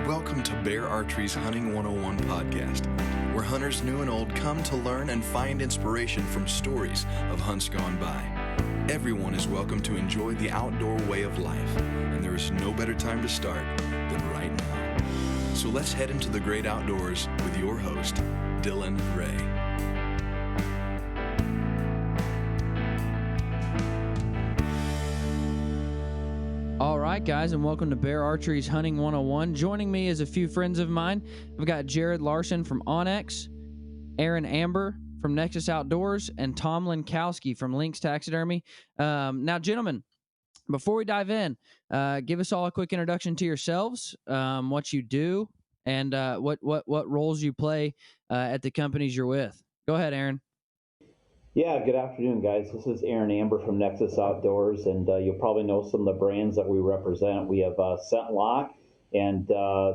Welcome to Bear Archery's Hunting 101 podcast, where hunters new and old come to learn and find inspiration from stories of hunts gone by. Everyone is welcome to enjoy the outdoor way of life, and there is no better time to start than right now. So let's head into the great outdoors with your host, Dylan Ray. All right, guys, and welcome to Bear Archery's Hunting 101. Joining me is a few friends of mine. I've got Jared Larsen from Onyx, Aaron Ambur from Nexus Outdoors, and Tom Linkowski from Link's Taxidermy. Now, gentlemen, before we dive in, give us all a quick introduction to yourselves, what you do, and what roles you play at the companies you're with. Go ahead, Aaron. Yeah, good afternoon, guys. This is Aaron Ambur from Nexus Outdoors, and you'll probably know some of the brands that we represent. We have Scent Lock and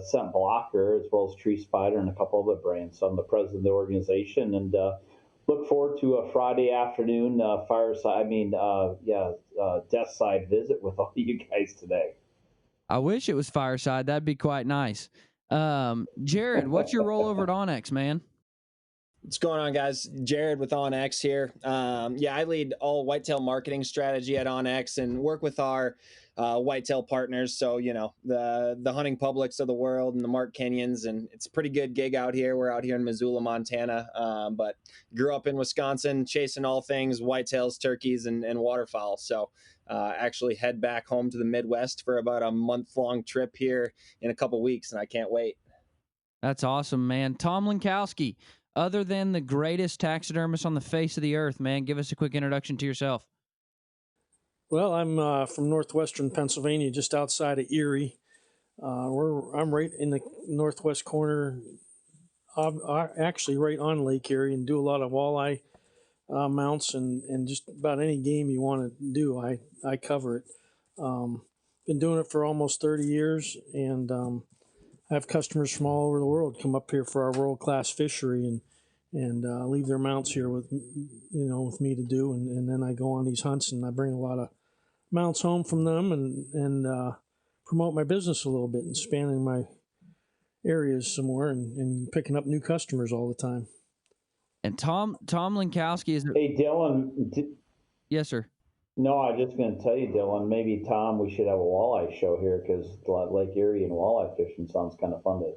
Scent Blocker, as well as Tree Spider and a couple other brands. So I'm the president of the organization, and look forward to a Friday afternoon desk side visit with all you guys today. I wish it was fireside. That'd be quite nice. Jared, what's your role over at Onyx, man? What's going on, guys? Jared with Onyx here. I lead all whitetail marketing strategy at Onyx and work with our whitetail partners. So, the hunting publics of the world and the Mark Kenyons, and it's a pretty good gig out here. We're out here in Missoula, Montana, but grew up in Wisconsin chasing all things whitetails, turkeys, and waterfowl. So actually head back home to the Midwest for about a month-long trip here in a couple weeks, and I can't wait. That's awesome, man. Tom Linkowski. Other than the greatest taxidermist on the face of the earth, man, give us a quick introduction to yourself. Well, I'm from northwestern Pennsylvania, just outside of Erie. I'm right in the northwest corner, actually right on Lake Erie, and do a lot of walleye mounts and just about any game you want to do, I cover it. Been doing it for almost 30 years, and I have customers from all over the world come up here for our world-class fishery and leave their mounts here with me to do, and then I go on these hunts and I bring a lot of mounts home from them and promote my business a little bit and expanding my areas some more and picking up new customers all the time. And Tom Linkowski is. Hey, Dylan. Yes, sir. No, I was just going to tell you, Dylan, maybe, Tom, we should have a walleye show here because Lake Erie and walleye fishing sounds kind of fun to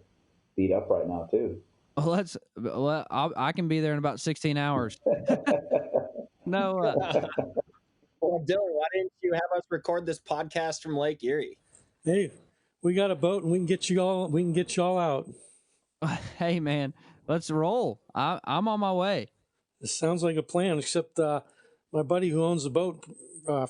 beat up right now, too. Well, I can be there in about 16 hours. No. Well, Dylan, why didn't you have us record this podcast from Lake Erie? Hey, we got a boat and we can get you all out. Hey, man, let's roll. I'm on my way. This sounds like a plan, except my buddy who owns the boat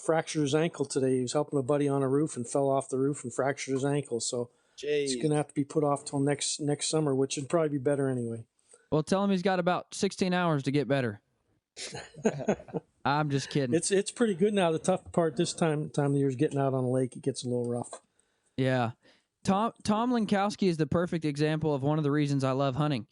fractured his ankle today. He was helping a buddy on a roof and fell off the roof and fractured his ankle. So it's going to have to be put off till next summer, which would probably be better anyway. Well, tell him he's got about 16 hours to get better. I'm just kidding. It's pretty good now. The tough part this time of the year is getting out on the lake. It gets a little rough. Yeah. Tom Linkowski is the perfect example of one of the reasons I love hunting.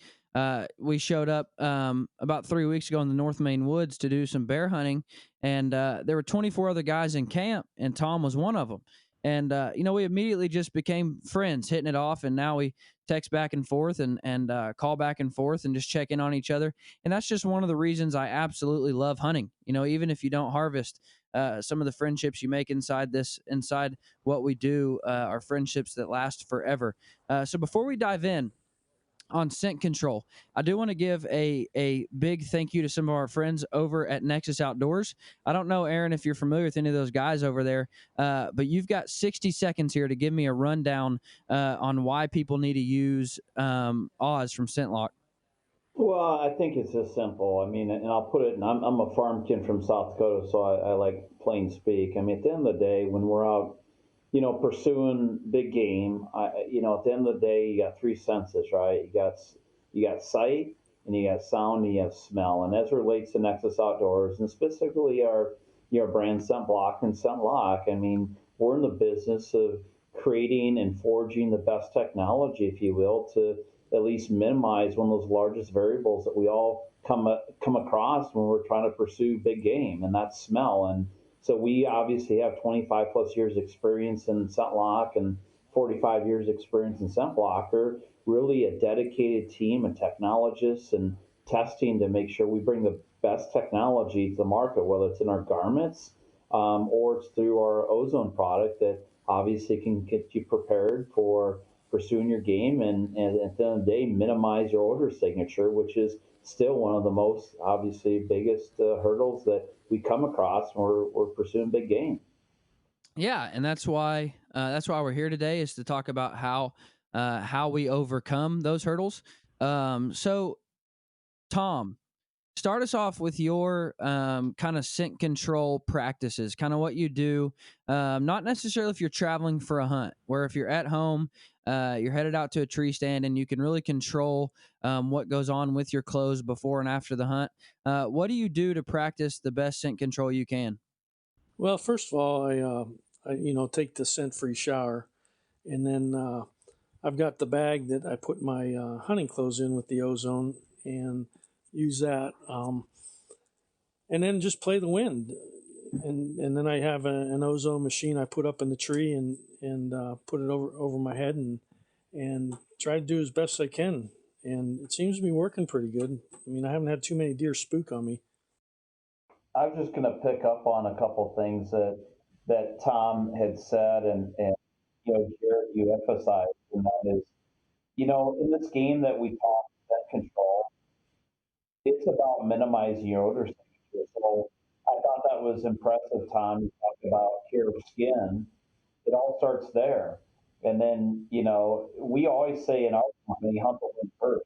We showed up about 3 weeks ago in the North Main woods to do some bear hunting, and there were 24 other guys in camp, and Tom was one of them. And, we immediately just became friends, hitting it off, and now we text back and forth and call back and forth and just check in on each other. And that's just one of the reasons I absolutely love hunting. Even if you don't harvest, some of the friendships you make inside what we do are friendships that last forever. So before we dive in on scent control, I do want to give a big thank you to some of our friends over at Nexus Outdoors. I don't know, Aaron, if you're familiar with any of those guys over there, but you've got 60 seconds here to give me a rundown on why people need to use Oz from Scent Lock. Well, I think it's just simple. I mean, and I'll put it, and I'm a farm kid from South Dakota, so I like plain speak. I mean, at the end of the day, when we're out pursuing big game, at the end of the day, you got three senses, right? You got sight, and you got sound, and you have smell. And as it relates to Nexus Outdoors, and specifically our brand Scent Block and Scent Lock, I mean, we're in the business of creating and forging the best technology, if you will, to at least minimize one of those largest variables that we all come across when we're trying to pursue big game, and that's smell. And so we obviously have 25 plus years experience in scent lock and 45 years experience in scent blocker, really a dedicated team of technologists and testing to make sure we bring the best technology to the market, whether it's in our garments or it's through our ozone product that obviously can get you prepared for pursuing your game and at the end of the day minimize your odor signature, which is still one of the most obviously biggest hurdles that we come across when we're pursuing big game. Yeah, and that's why we're here today, is to talk about how we overcome those hurdles. So Tom, start us off with your kind of scent control practices, kind of what you do. Not necessarily if you're traveling for a hunt, where if you're at home, you're headed out to a tree stand and you can really control what goes on with your clothes before and after the hunt. What do you do to practice the best scent control you can? Well, first of all, I take the scent-free shower, and then I've got the bag that I put my hunting clothes in with the ozone, and use that, and then just play the wind, and then I have an ozone machine I put up in the tree and put it over my head and try to do as best I can, and it seems to be working pretty good. I mean, I haven't had too many deer spook on me. I was just going to pick up on a couple things that Tom had said, and Jared, you emphasized, and that is, in this game that we talk scent control, it's about minimizing your odor signature. So I thought that was impressive, Tom. You talked about care of skin. It all starts there. And then, we always say in our company, hunt the wind first.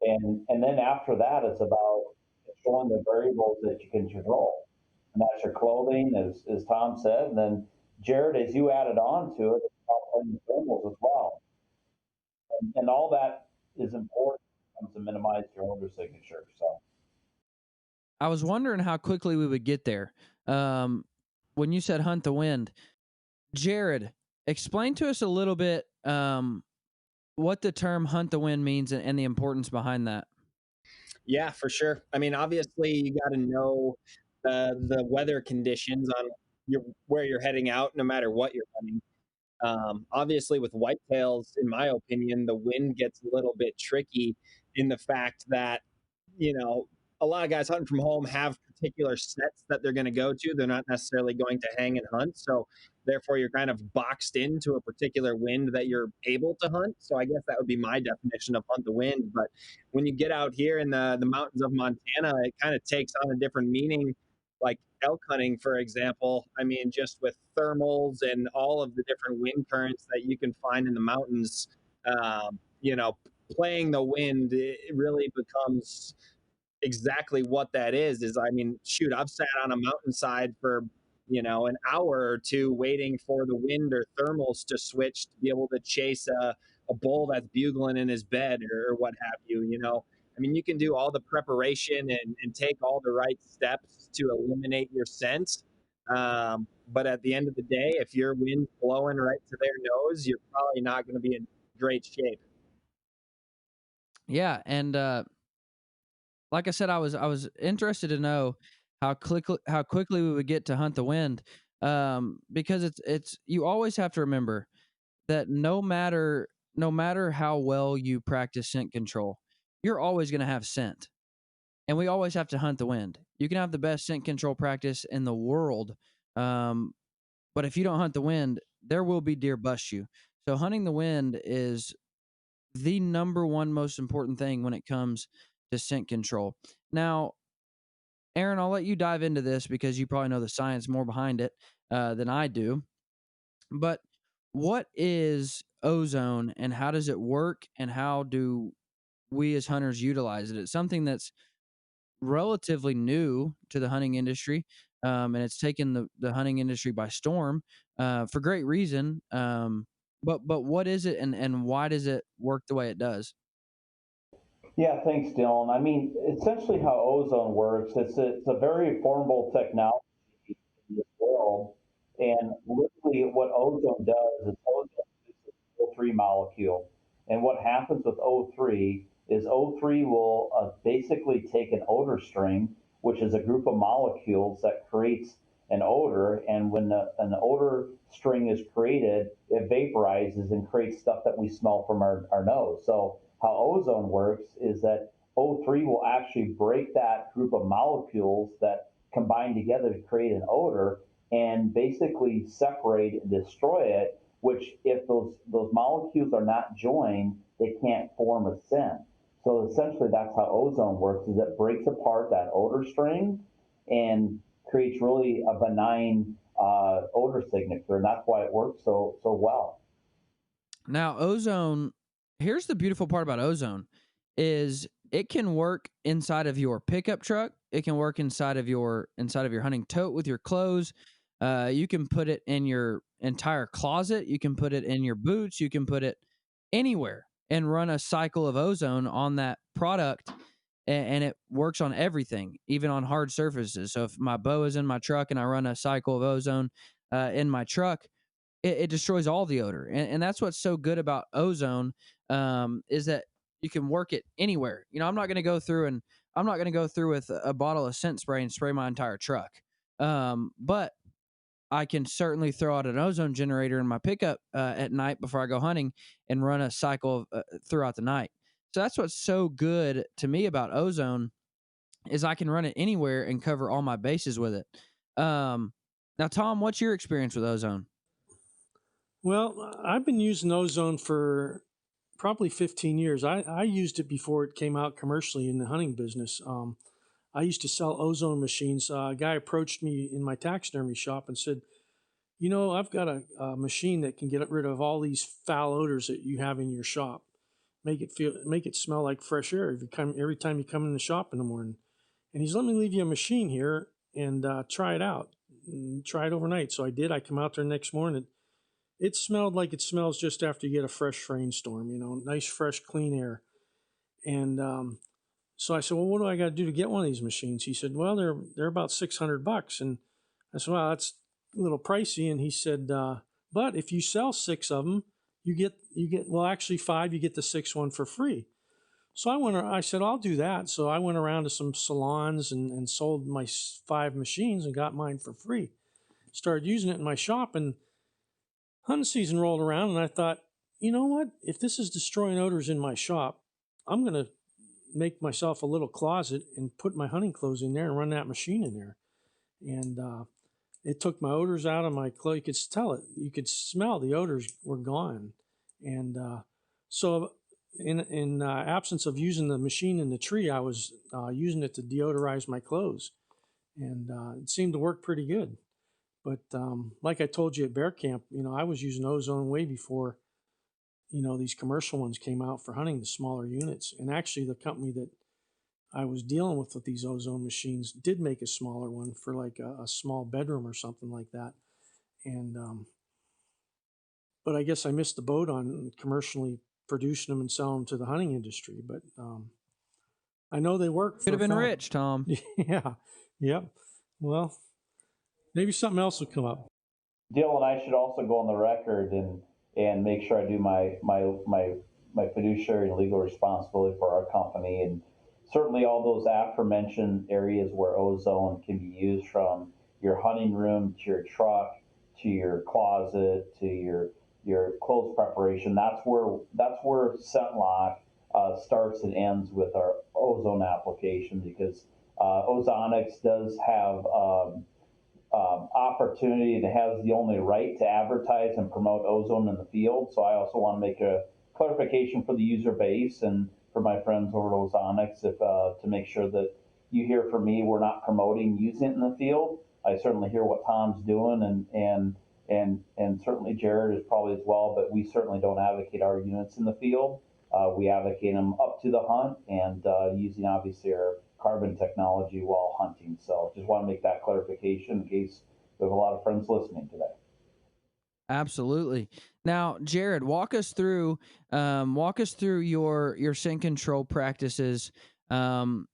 And then after that, it's about controlling the variables that you can control. And that's your clothing, as Tom said. And then, Jared, as you added on to it, it's about playing the thermals as well. And all that is important to minimize your odor signature. So I was wondering how quickly we would get there. When you said hunt the wind, Jared, explain to us a little bit what the term hunt the wind means and the importance behind that. Yeah, for sure. I mean, obviously, you got to know the weather conditions on where you're heading out, no matter what you're hunting. Obviously, with whitetails, in my opinion, the wind gets a little bit tricky in the fact that, you know, a lot of guys hunting from home have particular sets that they're going to go to. They're not necessarily going to hang and hunt. So, therefore, you're kind of boxed into a particular wind that you're able to hunt. So, I guess that would be my definition of hunt the wind. But when you get out here in the mountains of Montana, it kind of takes on a different meaning. Like elk hunting, for example, I mean, just with thermals and all of the different wind currents that you can find in the mountains, you know, playing the wind, it really becomes exactly what that is. I mean, shoot, I've sat on a mountainside for, an hour or two waiting for the wind or thermals to switch to be able to chase a bull that's bugling in his bed or what have you. I mean, you can do all the preparation and take all the right steps to eliminate your scent. But at the end of the day, if your wind's blowing right to their nose, you're probably not going to be in great shape. Yeah, and like I said, I was interested to know how quickly we would get to hunt the wind, because it's you always have to remember that no matter how well you practice scent control, you're always going to have scent, and we always have to hunt the wind. You can have the best scent control practice in the world, um, but if you don't hunt the wind, there will be deer bust you. So hunting the wind is the number one most important thing when it comes to scent control. Now, Aaron, I'll let you dive into this because you probably know the science more behind it than I do. But what is ozone and how does it work and how do we as hunters utilize it? It's something that's relatively new to the hunting industry, and it's taken the hunting industry by storm for great reason. But what is it and why does it work the way it does? yeah, thanks, Dylan. I mean, essentially how ozone works, it's a very formidable technology in this world. And literally what ozone does is ozone is an O3 molecule. And what happens with O3 is O3 will basically take an odor string, which is a group of molecules that creates an odor, and when an odor string is created, it vaporizes and creates stuff that we smell from our nose. So how ozone works is that O3 will actually break that group of molecules that combine together to create an odor and basically separate and destroy it, which if those molecules are not joined, they can't form a scent. So essentially that's how ozone works, is it breaks apart that odor string and creates really a benign odor signature, and that's why it works so well. Now, ozone, here's the beautiful part about ozone is it can work inside of your pickup truck. It can work inside of your hunting tote with your clothes. You can put it in your entire closet. You can put it in your boots. You can put it anywhere and run a cycle of ozone on that product, and it works on everything, even on hard surfaces. So if my bow is in my truck and I run a cycle of ozone in my truck, it destroys all the odor. And that's what's so good about ozone, is that you can work it anywhere. I'm not going to go through with a bottle of scent spray and spray my entire truck. But I can certainly throw out an ozone generator in my pickup at night before I go hunting and run a cycle throughout the night. So that's what's so good to me about ozone, is I can run it anywhere and cover all my bases with it. Now, Tom, what's your experience with ozone? Well, I've been using ozone for probably 15 years. I used it before it came out commercially in the hunting business. I used to sell ozone machines. A guy approached me in my taxidermy shop and said, I've got a machine that can get rid of all these foul odors that you have in your shop. Make it smell like fresh air every time you come in the shop in the morning. And he's let me leave you a machine here and try it out. And try it overnight. So I did. I come out there next morning. It smelled like it smells just after you get a fresh rainstorm. Nice, fresh, clean air. And so I said, well, what do I got to do to get one of these machines? He said, well, they're about $600. And I said, well, that's a little pricey. And he said, but if you sell 6 of them, you get well, actually 5, you get the 6th one for free. So I said, I'll do that. So I went around to some salons and sold my 5 machines and got mine for free. Started using it in my shop, and hunting season rolled around, and I thought, you know what? If this is destroying odors in my shop, I'm going to make myself a little closet and put my hunting clothes in there and run that machine in there. And it took my odors out of my clothes. You could tell it. You could smell the odors were gone. And so in absence of using the machine in the tree, I was using it to deodorize my clothes. And it seemed to work pretty good. But like I told you at bear camp, I was using ozone way before, these commercial ones came out for hunting the smaller units. And actually the company that I was dealing with these ozone machines did make a smaller one for like a small bedroom or something like that. And but I guess I missed the boat on commercially producing them and selling them to the hunting industry. But I know they work. Could have been rich, Tom. Yeah. Yep. Well, maybe something else will come up. Dylan, I should also go on the record and make sure I do my fiduciary and legal responsibility for our company, and certainly all those aforementioned areas where ozone can be used, from your hunting room to your truck to your closet to your clothes preparation. That's where ScentLock starts and ends with our ozone application, because Ozonics does have opportunity and has the only right to advertise and promote ozone in the field. So I also want to make a clarification for the user base and for my friends over at Ozonics, to make sure that you hear from me, we're not promoting using it in the field. I certainly hear what Tom's doing, and certainly Jared is probably as well, but we certainly don't advocate our units in the field. We advocate them up to the hunt and using obviously our carbon technology while hunting. So just want to make that clarification in case we have a lot of friends listening today. Absolutely. Now, Jared, walk us through your scent control practices from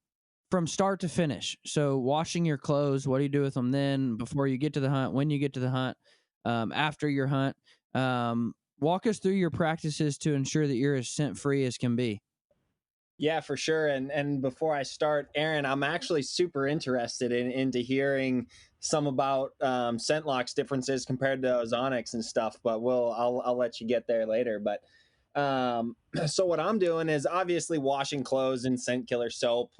start to finish. So washing your clothes, what do you do with them then, before you get to the hunt, when you get to the hunt, after your hunt? Walk us through your practices to ensure that you're as scent free as can be. Yeah, for sure. And before I start, Aaron, I'm actually super interested into hearing some about scent locks differences compared to ozonics and stuff. But I'll let you get there later. But so what I'm doing is obviously washing clothes in scent killer soap.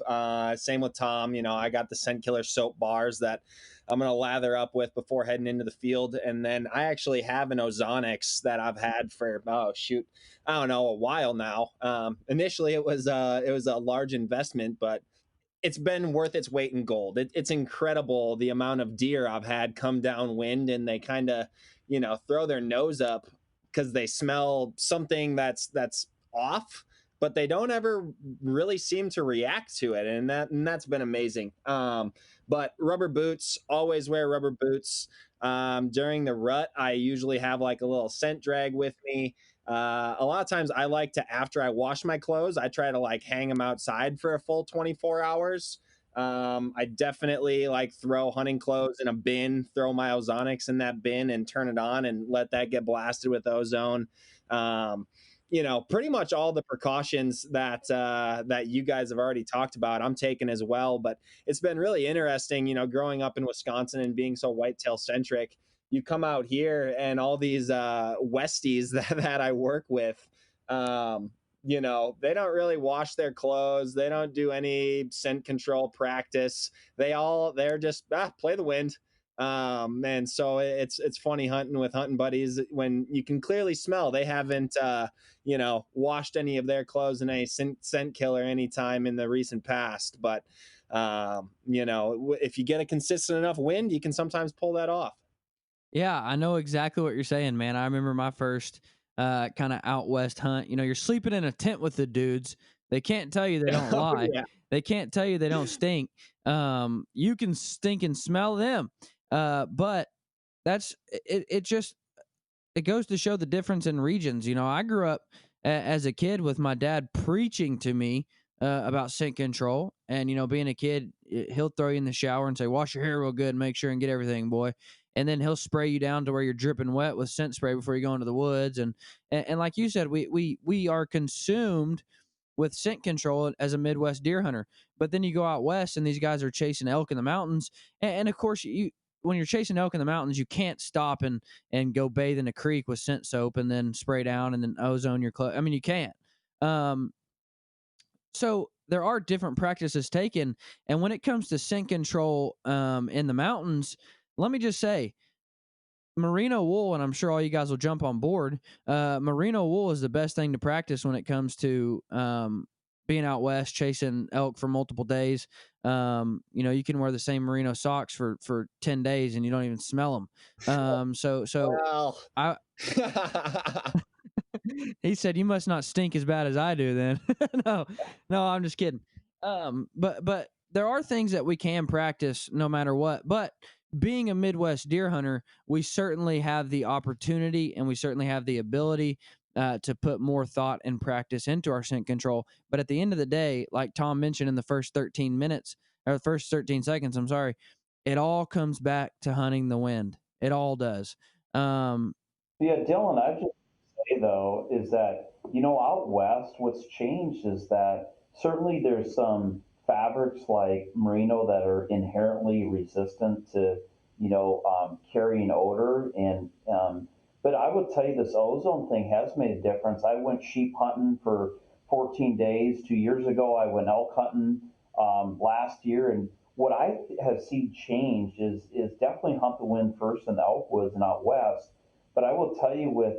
Same with Tom. You know, I got the scent killer soap bars that I'm gonna lather up with before heading into the field, and then I actually have an ozonics that I've had for oh shoot, I don't know, a while now. Initially, it was a large investment, but it's been worth its weight in gold. It's incredible the amount of deer I've had come downwind, and they kind of, you know, throw their nose up because they smell something that's off, but they don't ever really seem to react to it, and that's been amazing. But rubber boots, always wear rubber boots. During the rut, I usually have like a little scent drag with me. A lot of times I like to, after I wash my clothes, I try to like hang them outside for a full 24 hours. I definitely like throw hunting clothes in a bin, throw my ozonics in that bin and turn it on and let that get blasted with ozone. Um, you know, pretty much all the precautions that you guys have already talked about, I'm taking as well. But it's been really interesting, you know, growing up in Wisconsin and being so whitetail centric. You come out here and all these Westies that I work with, you know, they don't really wash their clothes. They don't do any scent control practice. They're just play the wind. And so it's funny hunting with hunting buddies when you can clearly smell they haven't you know, washed any of their clothes in a scent killer anytime in the recent past. But you know, if you get a consistent enough wind, you can sometimes pull that off. Yeah, I know exactly what you're saying, man. I remember my first kind of out west hunt. You know, you're sleeping in a tent with the dudes. They can't tell you they don't Oh lie. yeah. They can't tell you they don't stink. You can stink and smell them. But that's it. It just it goes to show the difference in regions. You know, I grew up as a kid with my dad preaching to me about scent control, and you know, being a kid, he'll throw you in the shower and say, "Wash your hair real good, and make sure and get everything, boy." And then he'll spray you down to where you're dripping wet with scent spray before you go into the woods. And like you said, we are consumed with scent control as a Midwest deer hunter. But then you go out west and these guys are chasing elk in the mountains. And of course, you when you're chasing elk in the mountains, you can't stop and go bathe in a creek with scent soap and then spray down and then ozone your clothes. I mean, you can't. Um, so there are different practices taken. And when it comes to scent control in the mountains, let me just say, merino wool, and I'm sure all you guys will jump on board. Merino wool is the best thing to practice when it comes to being out west chasing elk for multiple days. You know, you can wear the same merino socks for 10 days and you don't even smell them. So Well, I he said, "You must not stink as bad as I do." Then no, no, I'm just kidding. But there are things that we can practice no matter what. But being a Midwest deer hunter, we certainly have the opportunity and we certainly have the ability to put more thought and practice into our scent control. But at the end of the day, like Tom mentioned in the first 13 minutes or the first 13 seconds, I'm sorry, it all comes back to hunting the wind. It all does. Um, Yeah, Dylan, I just say though is that out west, what's changed is that certainly there's some fabrics like merino that are inherently resistant to carrying odor, and but I would tell you this ozone thing has made a difference. I went sheep hunting for 14 days 2 years ago. I went elk hunting last year, and what I have seen change is definitely hunt the wind first in the elk woods and out west. But I will tell you with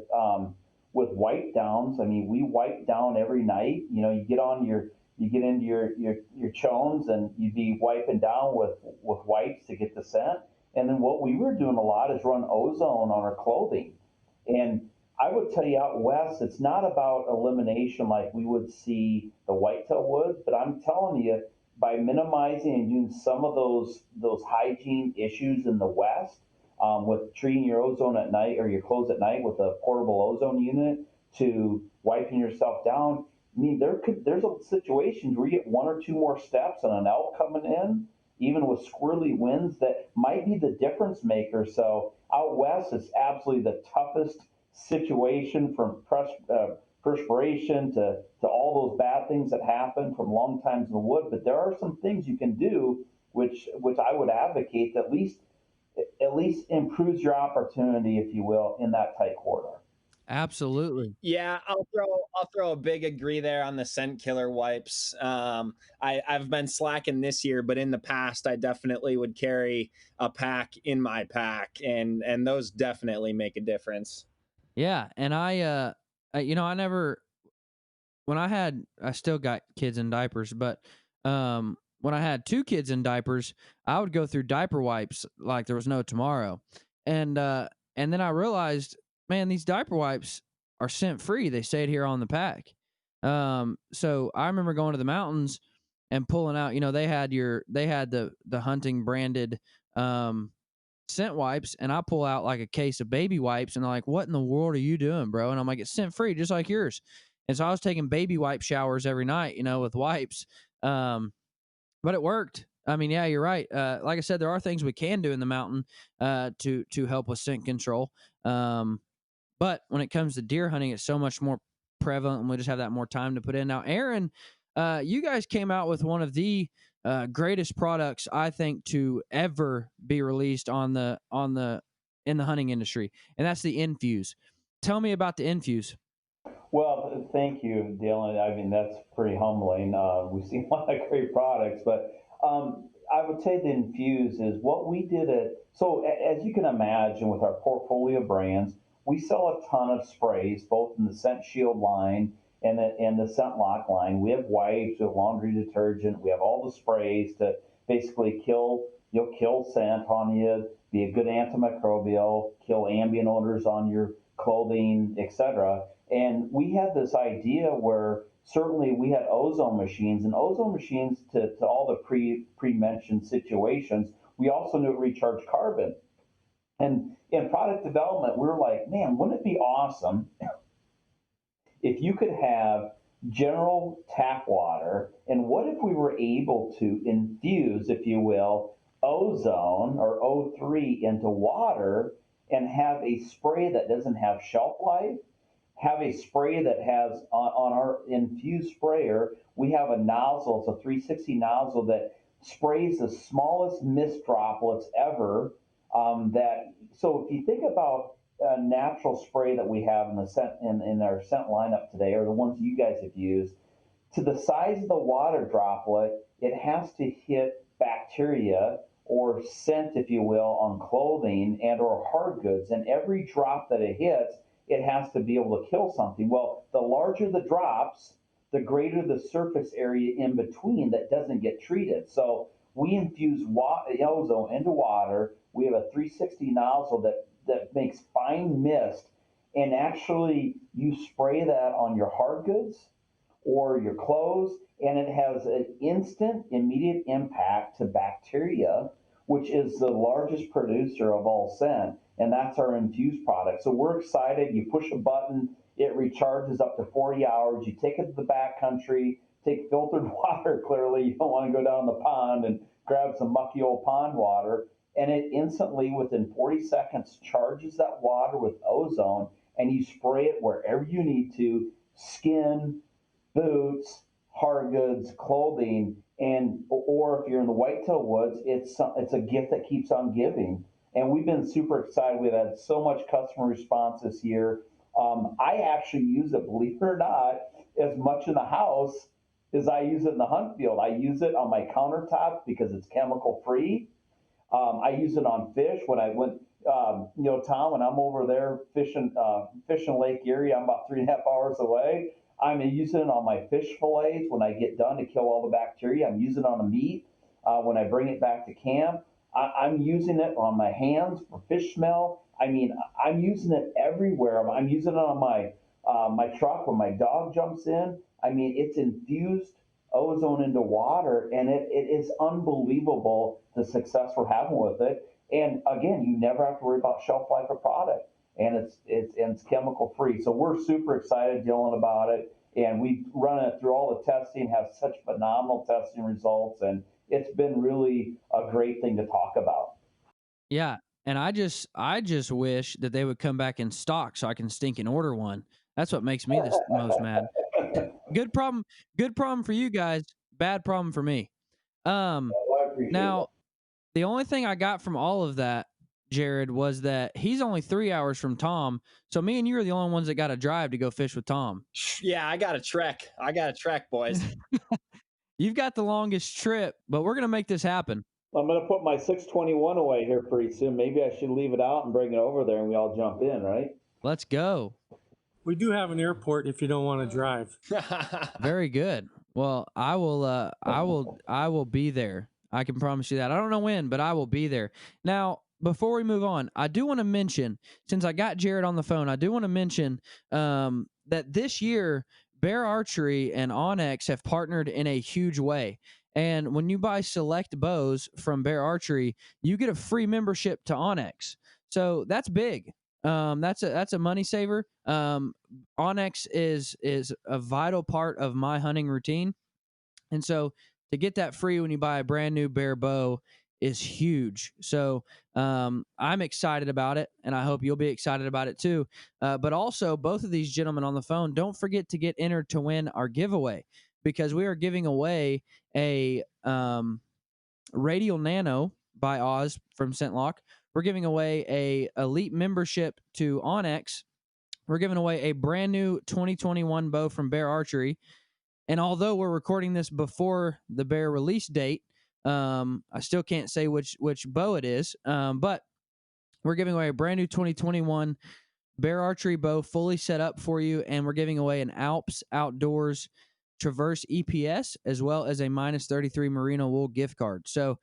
wipe downs, I mean, we wipe down every night. You get into your chones and you'd be wiping down with wipes to get the scent. And then what we were doing a lot is run ozone on our clothing. And I would tell you out west, it's not about elimination like we would see the whitetail would, but I'm telling you, by minimizing and doing some of those hygiene issues in the west, with treating your ozone at night or your clothes at night with a portable ozone unit to wiping yourself down. I mean, there's a situations where you get one or two more steps on an elk coming in, even with squirrely winds, that might be the difference maker. So out west, it's absolutely the toughest situation from perspiration to all those bad things that happen from long times in the wood. But there are some things you can do which I would advocate that at least improves your opportunity, if you will, in that tight corridor. Absolutely. Yeah, I'll throw a big agree there on the scent killer wipes. I've been slacking this year, but in the past I definitely would carry a pack in my pack, and those definitely make a difference. Yeah, and I never I still got kids in diapers, but when I had two kids in diapers, I would go through diaper wipes like there was no tomorrow. And then I realized, man, these diaper wipes are scent free. They say it here on the pack. So I remember going to the mountains and pulling out, they had the hunting branded scent wipes, and I pull out like a case of baby wipes, and they're like, "What in the world are you doing, bro?" And I'm like, "It's scent free, just like yours." And so I was taking baby wipe showers every night, with wipes. But it worked. I mean, yeah, you're right. Like I said, there are things we can do in the mountain to help with scent control. But when it comes to deer hunting, it's so much more prevalent, and we just have that more time to put in. Now, Aaron, you guys came out with one of the greatest products I think to ever be released in the hunting industry, and that's the Infuse. Tell me about the Infuse. Well, thank you, Dylan. I mean, that's pretty humbling. We've seen a lot of great products, but I would say the Infuse is what we did as you can imagine with our portfolio of brands, we sell a ton of sprays, both in the Scent Shield line and the Scent Lock line. We have wipes, we have laundry detergent, we have all the sprays to basically kill scent on you, be a good antimicrobial, kill ambient odors on your clothing, etc. And we had this idea where certainly we had ozone machines, and ozone machines to all the pre-mentioned situations, we also knew it recharged carbon. And in product development, we were like, man, wouldn't it be awesome if you could have general tap water, and what if we were able to infuse, if you will, ozone or O3 into water and have a spray that doesn't have shelf life, have a spray that has on our infused sprayer, we have a nozzle, it's a 360 nozzle that sprays the smallest mist droplets ever. So if you think about a natural spray that we have in the scent in our scent lineup today, or the ones you guys have used, to the size of the water droplet, it has to hit bacteria or scent, if you will, on clothing and or hard goods. And every drop that it hits, it has to be able to kill something. Well, the larger the drops, the greater the surface area in between that doesn't get treated. So we infuse ozone into water. We have a 360 nozzle that makes fine mist, and actually you spray that on your hard goods or your clothes, and it has an instant, immediate impact to bacteria, which is the largest producer of all scent, and that's our infused product. So we're excited. You push a button, it recharges up to 40 hours. You take it to the back country, take filtered water, clearly. You don't want to go down the pond and grab some mucky old pond water, and it instantly, within 40 seconds, charges that water with ozone, and you spray it wherever you need to, skin, boots, hard goods, clothing, and or if you're in the whitetail woods, it's a gift that keeps on giving. And we've been super excited. We've had so much customer response this year. I actually use it, believe it or not, as much in the house as I use it in the hunt field. I use it on my countertop because it's chemical free. I use it on fish when I went, Tom, when I'm over there fishing Lake Erie, I'm about 3.5 hours away. I'm using it on my fish fillets when I get done to kill all the bacteria. I'm using it on the meat when I bring it back to camp. I'm using it on my hands for fish smell. I mean, I'm using it everywhere. I'm using it on my truck when my dog jumps in. I mean, it's infused ozone into water, and it is unbelievable the success we're having with it. And again, you never have to worry about shelf life of product, and it's chemical free. So we're super excited, Dylan, about it, and we run it through all the testing, have such phenomenal testing results, and it's been really a great thing to talk about. Yeah, and I just wish that they would come back in stock so I can stink and order one. That's what makes me the most mad. Good problem. Good problem for you guys. Bad problem for me. Well, I appreciate Now the only thing I got from all of that, Jared, was that he's only 3 hours from Tom. So me and you are the only ones that got to drive to go fish with Tom. Yeah, I got a trek. Boys. You've got the longest trip, but we're gonna make this happen. that. I'm going to put my 621 away here pretty soon. Maybe I should leave it out and bring it over there, and we all jump in, right? Let's go. We do have an airport if you don't want to drive. Very good. Well, I will be there. I can promise you that. I don't know when, but I will be there. Now, before we move on, I do want to mention, since I got Jared on the phone, I do want to mention that this year, Bear Archery and Onyx have partnered in a huge way. And when you buy select bows from Bear Archery, you get a free membership to Onyx. So that's big. That's a money saver. Onyx is a vital part of my hunting routine, and so to get that free when you buy a brand new Bear bow is huge. So I'm excited about it, and I hope you'll be excited about it too. But also, both of these gentlemen on the phone, don't forget to get entered to win our giveaway, because we are giving away a Radial Nano by Oz from ScentLock. We're giving away a elite membership to Onyx. We're giving away a brand new 2021 bow from Bear Archery. And although we're recording this before the Bear release date, I still can't say which bow it is. But we're giving away a brand new 2021 Bear Archery bow, fully set up for you. And we're giving away an Alps Outdoors Traverse EPS, as well as a minus 33 merino wool gift card. So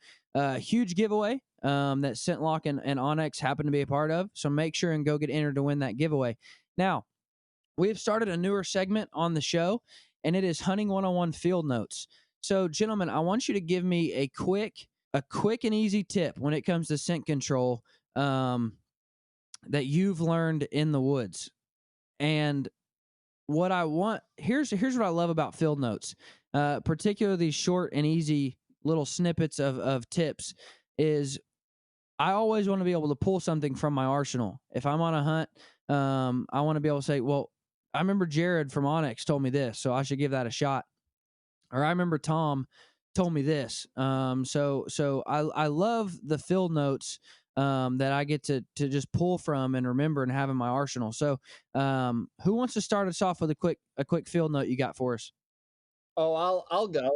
huge giveaway that ScentLock and Onyx happen to be a part of. So make sure and go get entered to win that giveaway. Now, we have started a newer segment on the show, and it is Hunting 101 Field Notes. So, gentlemen, I want you to give me a quick and easy tip when it comes to scent control that you've learned in the woods. And what I want, here's what I love about field notes, particularly these short and easy little snippets of tips, is I always want to be able to pull something from my arsenal. If I'm on a hunt, I want to be able to say, well, I remember Jared from Onyx told me this, so I should give that a shot. Or I remember Tom told me this. So I love the field notes that I get to just pull from and remember and have in my arsenal. So who wants to start us off with a quick field note you got for us? Oh, I'll go.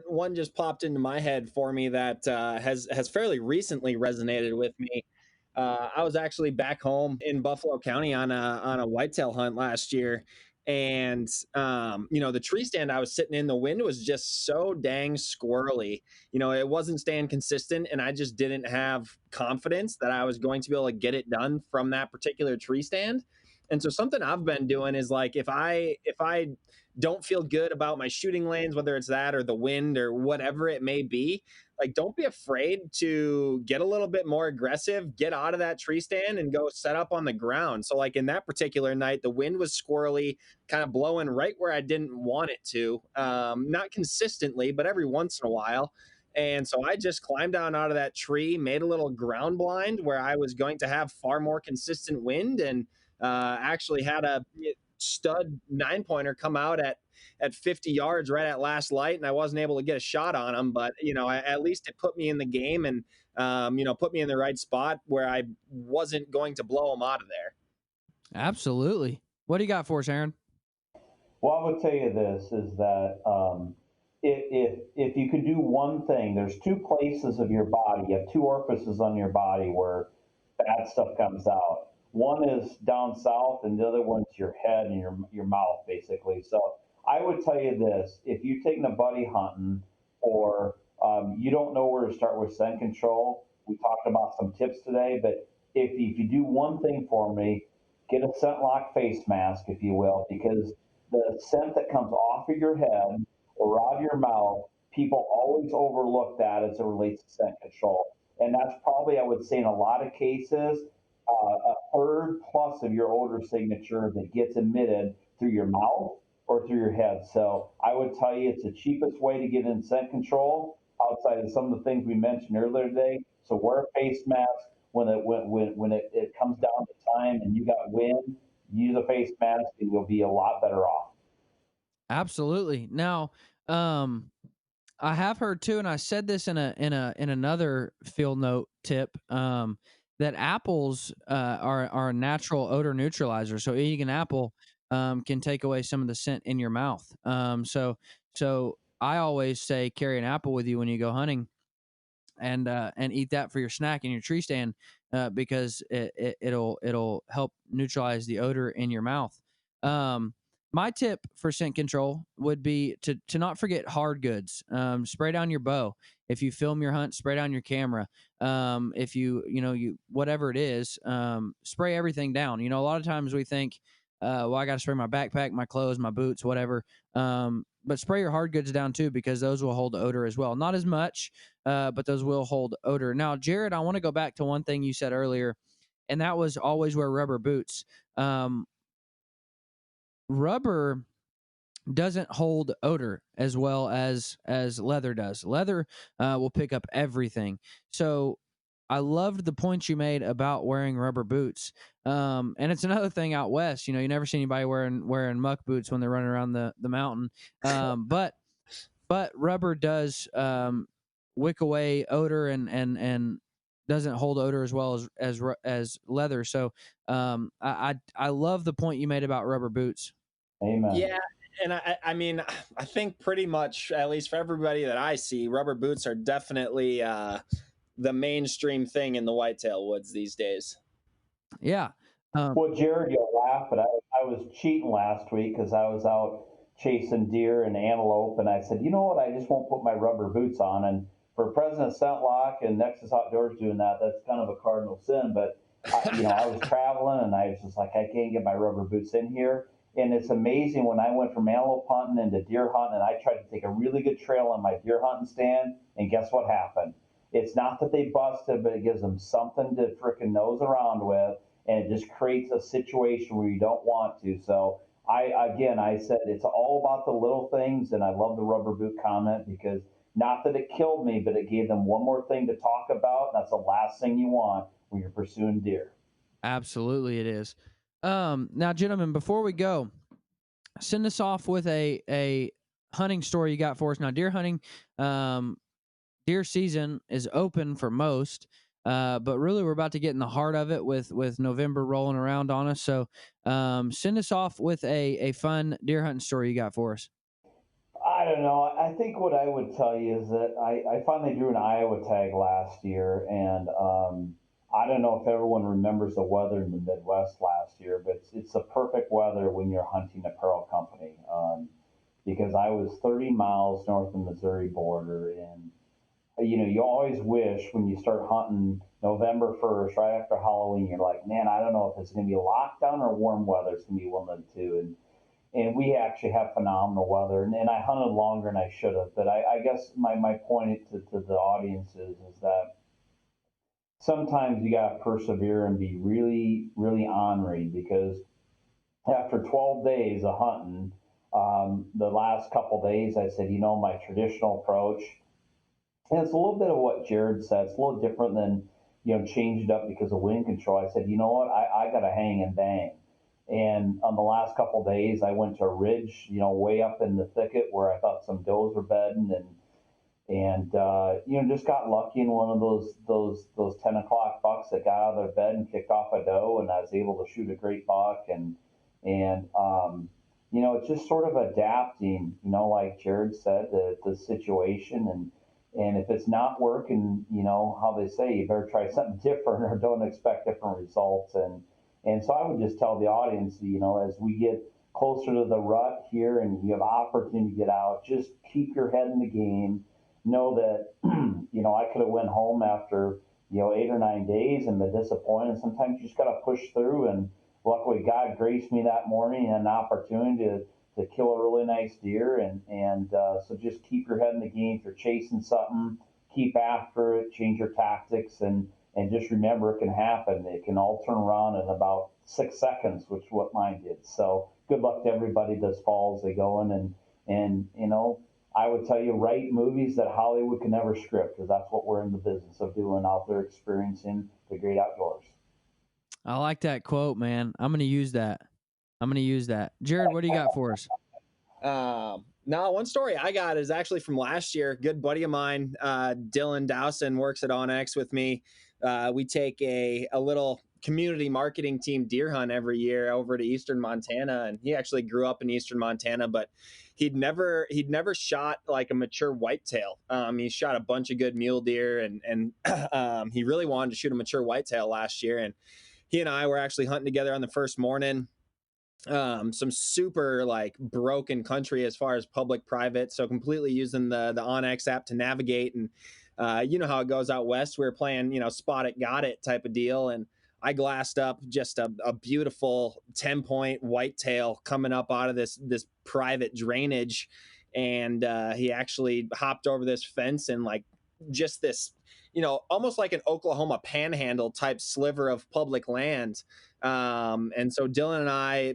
One just popped into my head for me that has fairly recently resonated with me. I was actually back home in Buffalo County on a whitetail hunt last year, and the tree stand I was sitting in, the wind was just so dang squirrely. It wasn't staying consistent, and I just didn't have confidence that I was going to be able to get it done from that particular tree stand. And so something I've been doing is, like, if I don't feel good about my shooting lanes, whether it's that or the wind or whatever it may be, like, don't be afraid to get a little bit more aggressive, get out of that tree stand and go set up on the ground. So, like, in that particular night, the wind was squirrely, kind of blowing right where I didn't want it to. Not consistently, but every once in a while. And so I just climbed down out of that tree, made a little ground blind where I was going to have far more consistent wind, and actually had a stud 9-pointer come out at 50 yards right at last light, and I wasn't able to get a shot on him, but at least it put me in the game, and put me in the right spot where I wasn't going to blow him out of there. Absolutely. What do you got for us, Aaron? Well, I would tell you this is that if you could do one thing, there's two places of your body, you have two orifices on your body where bad stuff comes out. One is down south, and the other one's your head and your mouth, basically. So I would tell you this: if you're taking a buddy hunting, or you don't know where to start with scent control, we talked about some tips today. But if you do one thing for me, get a ScentLock face mask, if you will, because the scent that comes off of your head or out of your mouth, people always overlook that as it relates to scent control, and that's probably, I would say, in a lot of cases, a third plus of your odor signature that gets emitted through your mouth or through your head. So I would tell you it's the cheapest way to get in scent control outside of some of the things we mentioned earlier today. So wear a face mask when it comes down to time and you got wind. use a face mask and you'll be a lot better off. Absolutely. Now, I have heard too, and I said this in another field note tip, that apples are a natural odor neutralizer. So eating an apple can take away some of the scent in your mouth. So I always say carry an apple with you when you go hunting, and eat that for your snack in your tree stand, because it'll help neutralize the odor in your mouth. My tip for scent control would be to not forget hard goods. Spray down your bow. If you film your hunt, spray down your camera. If you whatever it is, spray everything down. A lot of times we think, well, I got to spray my backpack, my clothes, my boots, whatever. But spray your hard goods down too, because those will hold odor as well. Not as much, but those will hold odor. Now, Jared, I want to go back to one thing you said earlier, and that was always wear rubber boots. Rubber doesn't hold odor as well as leather does. Leather will pick up everything. So I loved the point you made about wearing rubber boots. And it's another thing out west. You never see anybody wearing muck boots when they're running around the mountain. But rubber does wick away odor and doesn't hold odor as well as leather. So I love the point you made about rubber boots. Amen. Yeah, and I mean, I think pretty much, at least for everybody that I see, rubber boots are definitely the mainstream thing in the whitetail woods these days. Yeah. Well, Jared, you'll laugh, but I was cheating last week because I was out chasing deer and antelope, and I said, you know what, I just won't put my rubber boots on. And for President Scentlock and Nexus Outdoors doing that, that's kind of a cardinal sin. But I was traveling, and I was just like, I can't get my rubber boots in here. And it's amazing when I went from antelope hunting into deer hunting, and I tried to take a really good trail on my deer hunting stand, and guess what happened? It's not that they busted, but it gives them something to frickin' nose around with, and it just creates a situation where you don't want to. So I said it's all about the little things, and I love the rubber boot comment, because not that it killed me, but it gave them one more thing to talk about. And that's the last thing you want when you're pursuing deer. Absolutely, it is. Now, gentlemen, before we go, send us off with a hunting story you got for us. Now, deer hunting, deer season is open for most, but really we're about to get in the heart of it with November rolling around on us. So send us off with a fun deer hunting story you got for us. I don't know. I think what I would tell you is that I finally drew an Iowa tag last year, and I don't know if everyone remembers the weather in the Midwest last year, but it's the perfect weather when you're hunting apparel company. Because I was 30 miles north of the Missouri border, and you always wish when you start hunting November 1st, right after Halloween, you're like, man, I don't know if it's going to be a lockdown or warm weather. It's going to be one of the two. And we actually have phenomenal weather. And I hunted longer than I should have. But I guess my point to the audience is that sometimes you got to persevere and be really, really ornery, because after 12 days of hunting, the last couple days, I said, my traditional approach, and it's a little bit of what Jared said. It's a little different than, change it up because of wind control. I said, you know what, I got to hang and bang. And on the last couple of days, I went to a ridge, way up in the thicket where I thought some does were bedding, and just got lucky in one of those 10 o'clock bucks that got out of their bed and kicked off a doe, and I was able to shoot a great buck. And it's just sort of adapting, like Jared said, the situation. And if it's not working, how they say, you better try something different or don't expect different results. And so I would just tell the audience, as we get closer to the rut here and you have opportunity to get out, just keep your head in the game. Know that, I could have went home after, 8 or 9 days and been disappointed. Sometimes you just got to push through. And luckily God graced me that morning and an opportunity to kill a really nice deer. And so just keep your head in the game. If you're chasing something, keep after it, change your tactics, and just remember it can happen. It can all turn around in about 6 seconds, which is what mine did. So good luck to everybody this fall as they go in. And I would tell you, write movies that Hollywood can never script, because that's what we're in the business of doing out there, experiencing the great outdoors. I like that quote, man. I'm going to use that. I'm going to use that. Jared, what do you got for us? Now, one story I got is actually from last year. A good buddy of mine, Dylan Dowson, works at OnX with me. We take a little community marketing team deer hunt every year over to Eastern Montana, and he actually grew up in Eastern Montana, but he'd never shot like a mature whitetail. He shot a bunch of good mule deer, and he really wanted to shoot a mature whitetail last year. And he and I were actually hunting together on the first morning. Some super like broken country as far as public private, so completely using the OnX app to navigate. And you know how it goes out west. We were playing, spot it, got it type of deal, and I glassed up just a beautiful 10-point whitetail coming up out of this private drainage, and he actually hopped over this fence and like just this, almost like an Oklahoma panhandle type sliver of public land. And so Dylan and I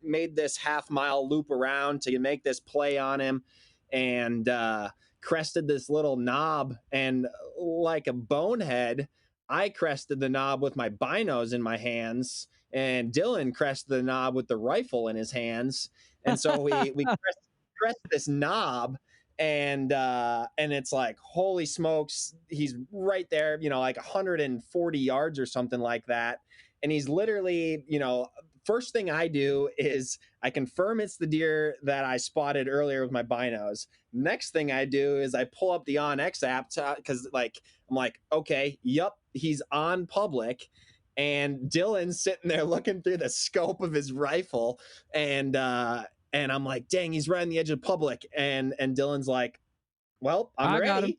made this half-mile loop around to make this play on him, and crested this little knob, and like a bonehead, I crested the knob with my binos in my hands, and Dylan crested the knob with the rifle in his hands. And so we pressed this knob, and it's like, holy smokes, he's right there, like 140 yards or something like that. And he's literally, first thing I do is I confirm it's the deer that I spotted earlier with my binos. Next thing I do is I pull up the OnX app because I'm like, okay, yep, he's on public. And Dylan's sitting there looking through the scope of his rifle, and I'm like, dang, he's right on the edge of public. And Dylan's like, well, I'm ready.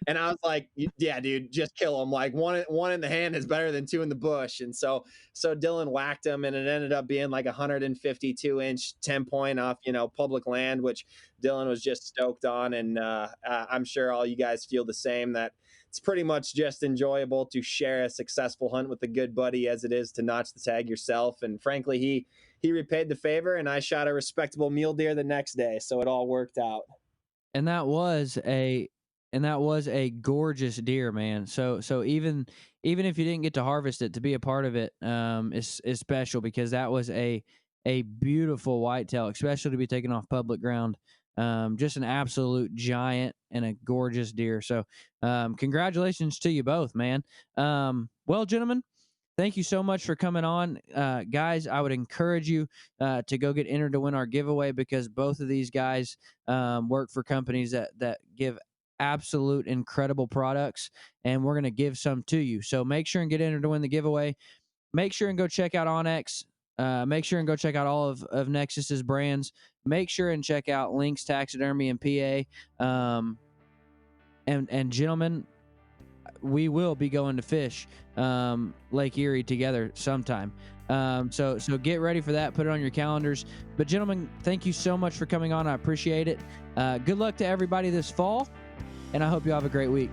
And I was like, yeah, dude, just kill him. Like one in the hand is better than two in the bush. And so Dylan whacked him, and it ended up being like 152-inch 10-point off, public land, which Dylan was just stoked on. And I'm sure all you guys feel the same, that it's pretty much just enjoyable to share a successful hunt with a good buddy as it is to notch the tag yourself. And frankly, he repaid the favor, and I shot a respectable mule deer the next day. So it all worked out. And that was a gorgeous deer, man. So even if you didn't get to harvest it, to be a part of it is special, because that was a beautiful whitetail, especially to be taken off public ground. Just an absolute giant and a gorgeous deer. So congratulations to you both, man. Well, gentlemen, thank you so much for coming on. Guys, I would encourage you to go get entered to win our giveaway, because both of these guys work for companies that give absolute incredible products, and we're going to give some to you. So make sure and get entered to win the giveaway. Make sure and go check out OnX. Make sure and go check out all of Nexus's brands. Make sure and check out Link's Taxidermy in PA. And gentlemen, we will be going to fish Lake Erie together sometime. So get ready for that. Put it on your calendars. But gentlemen, thank you so much for coming on. I appreciate it. Good luck to everybody this fall, and I hope you have a great week.